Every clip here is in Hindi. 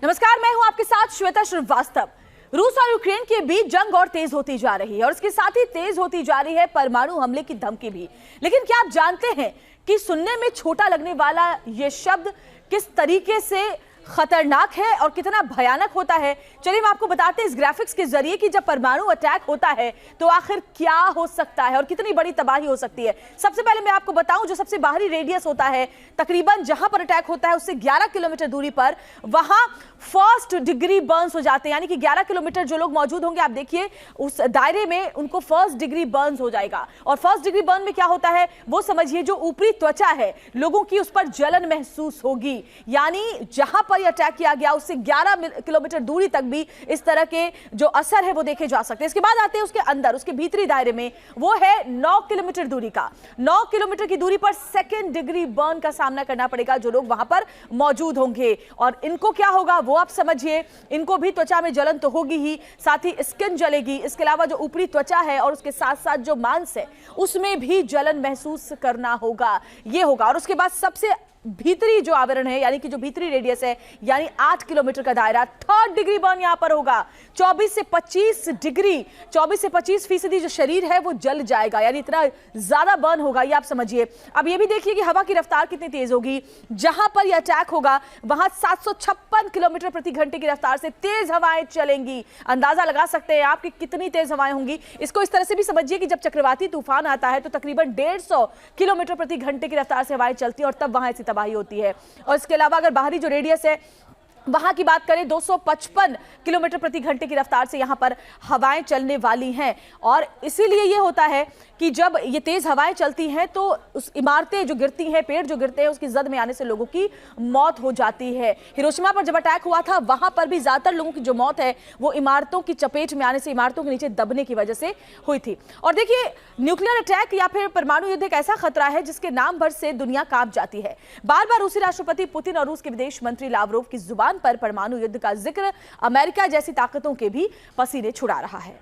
नमस्कार, मैं हूं आपके साथ श्वेता श्रीवास्तव। रूस और यूक्रेन के बीच जंग और तेज होती जा रही है और इसके साथ ही तेज होती जा रही है परमाणु हमले की धमकी भी। लेकिन क्या आप जानते हैं कि सुनने में छोटा लगने वाला यह शब्द किस तरीके से खतरनाक है और कितना भयानक होता है? चलिए मैं आपको बताते हैं इस ग्राफिक्स के जरिए कि जब परमाणु अटैक होता है तो आखिर क्या हो सकता है और कितनी बड़ी तबाही हो सकती है। सबसे पहले मैं आपको बताऊं, जो सबसे बाहरी रेडियस होता है, तकरीबन जहां पर अटैक होता है उससे 11 किलोमीटर दूरी पर, वहां फर्स्ट डिग्री बर्न्स हो जाते हैं। यानी कि 11 किलोमीटर जो लोग मौजूद होंगे, आप देखिए उस दायरे में उनको फर्स्ट डिग्री बर्न्स हो जाएगा। और फर्स्ट डिग्री बर्न में क्या होता है वो समझिए, जो ऊपरी त्वचा है लोगों की उस पर जलन महसूस होगी। यानी जहां पर यह अटैक किया गया उससे 11 किलोमीटर दूरी तक भी इस तरह के जो असर है वो देखे जा सकते हैं। इसके बाद आते हैं उसके अंदर, उसके भीतरी दायरे में, वो है 9 किलोमीटर दूरी का। 9 किलोमीटर की दूरी पर सेकेंड डिग्री बर्न का सामना करना पड़ेगा जो लोग वहां पर मौजूद होंगे। और इनको क्या होगा वो आप समझिए, इनको भी त्वचा में जलन तो होगी ही, साथ ही स्किन जलेगी। इसके अलावा जो ऊपरी त्वचा है और उसके साथ साथ जो मांस है उसमें भी जलन महसूस करना होगा, ये होगा। और उसके बाद सबसे भीतरी जो आवरण है, यानी कि जो भीतरी रेडियस है, यानी 8 किलोमीटर का दायरा, थर्ड डिग्री बर्न यहां पर होगा। 24 से 25% जो शरीर है वो जल जाएगा। यानी इतना ज्यादा बर्न होगा, ये आप समझिए। अब ये भी देखिए कि हवा की रफ्तार कितनी तेज होगी। जहां पर यह अटैक होगा वहां 756 किलोमीटर प्रति घंटे की रफ्तार से तेज हवाएं चलेंगी। अंदाजा लगा सकते हैं आप कि कितनी तेज हवाएं होंगी। इसको इस तरह से भी समझिए कि जब चक्रवाती तूफान आता है तो तकरीबन 150 किलोमीटर प्रति घंटे की रफ्तार से हवाएं चलती हैं और तब वहां ऐसी तबाही होती है। और इसके अलावा अगर बाहरी जो रेडियस है वहां की बात करें, 255 किलोमीटर प्रति घंटे की रफ्तार से यहां पर हवाएं चलने वाली हैं। और इसीलिए यह होता है कि जब ये तेज हवाएं चलती हैं तो उस इमारतें जो गिरती हैं, पेड़ जो गिरते हैं, उसकी जद में आने से लोगों की मौत हो जाती है। हिरोशिमा पर जब अटैक हुआ था वहां पर भी ज्यादातर लोगों की जो मौत है वो इमारतों की चपेट में आने से, इमारतों के नीचे दबने की वजह से हुई थी। और देखिए, न्यूक्लियर अटैक या फिर परमाणु युद्ध एक ऐसा खतरा है जिसके नाम भर से दुनिया कांप जाती है। बार बार रूसी राष्ट्रपति पुतिन और रूस के विदेश मंत्री लावरोव की जुबान पर परमाणु युद्ध का जिक्र अमेरिका जैसी ताकतों के भी पसीने छुड़ा रहा है।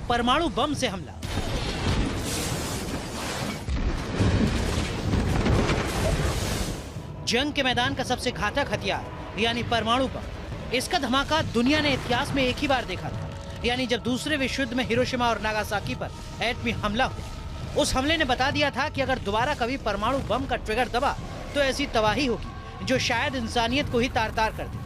परमाणु बम से हमला। जंग के मैदान का सबसे घातक हथियार यानी परमाणु बम, इसका धमाका दुनिया ने इतिहास में एक ही बार देखा था। यानी जब दूसरे विश्व युद्ध में हिरोशिमा और नागासाकी पर एटमी हमला हुआ। उस हमले ने बता दिया था कि अगर दोबारा कभी परमाणु बम का ट्रिगर दबा तो ऐसी तबाही होगी जो शायद इंसानियत को ही तार तार कर दे।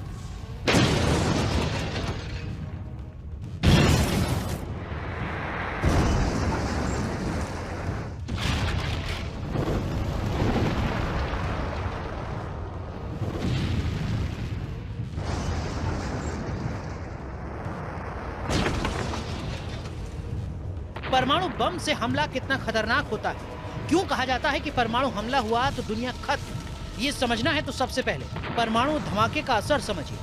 परमाणु बम से हमला कितना खतरनाक होता है, क्यों कहा जाता है कि परमाणु हमला हुआ तो दुनिया खत्म, ये समझना है तो सबसे पहले परमाणु धमाके का असर समझिए।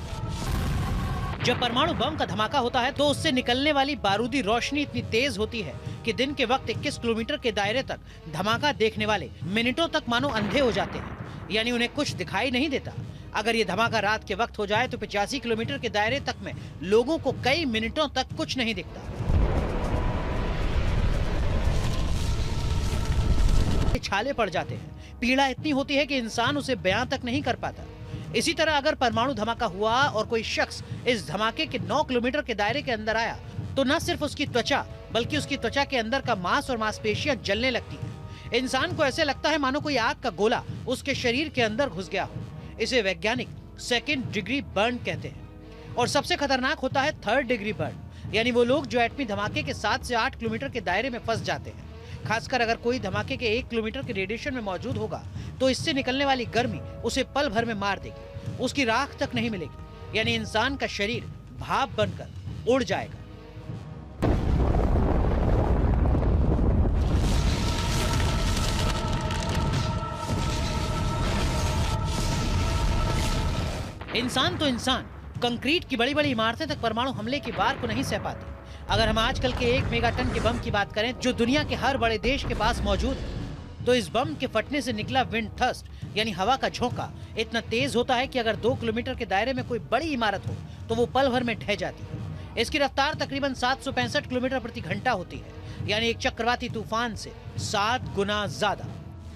जब परमाणु बम का धमाका होता है तो उससे निकलने वाली बारूदी रोशनी इतनी तेज होती है कि दिन के वक्त 21 किलोमीटर के दायरे तक धमाका देखने वाले मिनटों तक मानो अंधे हो जाते हैं, यानी उन्हें कुछ दिखाई नहीं देता। अगर ये धमाका रात के वक्त हो जाए तो 85 किलोमीटर के दायरे तक में लोगों को कई मिनटों तक कुछ नहीं दिखता। छाले पड़ जाते हैं, पीड़ा इतनी होती है कि इंसान उसे बयां तक नहीं कर पाता। इसी तरह अगर परमाणु धमाका हुआ और कोई शख्स इस धमाके के 9 किलोमीटर के दायरे के अंदर आया तो न सिर्फ उसकी त्वचा बल्कि उसकी त्वचा के अंदर का मांस और मांसपेशियां जलने लगती हैं। इंसान को ऐसे लगता है मानो कोई आग का गोला उसके शरीर के अंदर घुस गया हो। इसे वैज्ञानिक सेकेंड डिग्री बर्न कहते हैं। और सबसे खतरनाक होता है थर्ड डिग्री बर्न, यानी वो लोग जो एटमी धमाके के 7 से 8 किलोमीटर के दायरे में फंस जाते हैं। खासकर अगर कोई धमाके के 1 किलोमीटर के रेडिएशन में मौजूद होगा तो इससे निकलने वाली गर्मी उसे पल भर में मार देगी, उसकी राख तक नहीं मिलेगी, यानी इंसान का शरीर भाप बनकर उड़ जाएगा। इंसान तो इंसान, कंक्रीट की बड़ी बड़ी इमारतें तक परमाणु हमले की वार को नहीं सह पाती। अगर हम आजकल के 1 मेगाटन के बम की बात करें जो दुनिया के हर बड़े देश के पास मौजूद है, तो इस बम के फटने से निकला विंड थर्स्ट यानी हवा का झोंका इतना तेज होता है कि अगर 2 किलोमीटर के दायरे में कोई बड़ी इमारत हो तो वो पल भर में ढह जाती है। इसकी रफ्तार तकरीबन 765 किलोमीटर प्रति घंटा होती है, यानी एक चक्रवाती तूफान से 7 गुना ज्यादा।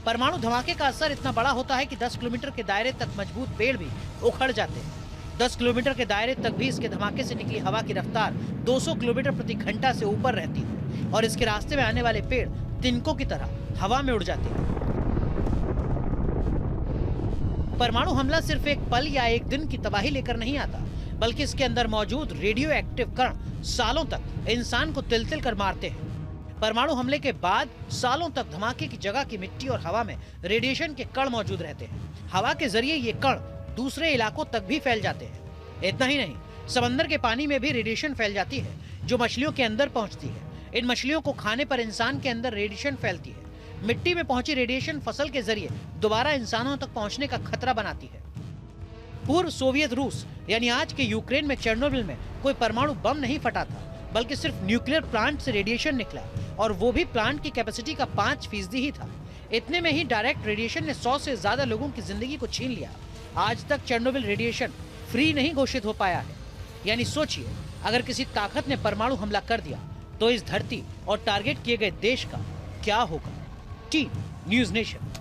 परमाणु धमाके का असर इतना बड़ा होता है कि 10 किलोमीटर के दायरे तक मजबूत पेड़ भी उखड़ जाते हैं। 10 किलोमीटर के दायरे तक भी इसके धमाके से निकली हवा की रफ्तार 200 किलोमीटर प्रति घंटा से ऊपर रहती है और इसके रास्ते में आने वाले पेड़ तिनकों की तरह हवा में उड़ जाते हैं। परमाणु हमला सिर्फ एक पल या एक दिन की तबाही लेकर नहीं आता, बल्कि इसके अंदर मौजूद रेडियो एक्टिव कण सालों तक इंसान को तिल तिल कर मारते हैं। परमाणु हमले के बाद सालों तक धमाके की जगह की मिट्टी और हवा में रेडिएशन के कण मौजूद रहते हैं। हवा के जरिए ये कण दूसरे इलाकों तक भी फैल जाते हैं। इतना ही नहीं, समंदर के पानी में भी रेडिएशन फैल जाती है जो मछलियों के अंदर पहुंचती है। इन मछलियों को खाने पर इंसान के अंदर रेडिएशन फैलती है। मिट्टी में पहुंची रेडिएशन फसल के जरिए दोबारा इंसानों तक पहुंचने का खतरा बनाती है। पूर्व सोवियत रूस यानी आज के यूक्रेन में चेर्नोबिल में कोई परमाणु बम नहीं फटा था, बल्कि सिर्फ न्यूक्लियर प्लांट से रेडिएशन निकला और वो भी प्लांट की कैपेसिटी का 5% ही था। इतने में ही डायरेक्ट रेडिएशन ने 100 से ज्यादा लोगों की जिंदगी को छीन लिया। आज तक चेर्नोबिल रेडिएशन फ्री नहीं घोषित हो पाया है। यानी सोचिए, अगर किसी ताकत ने परमाणु हमला कर दिया तो इस धरती और टारगेट किए गए देश का क्या होगा। Team news nation.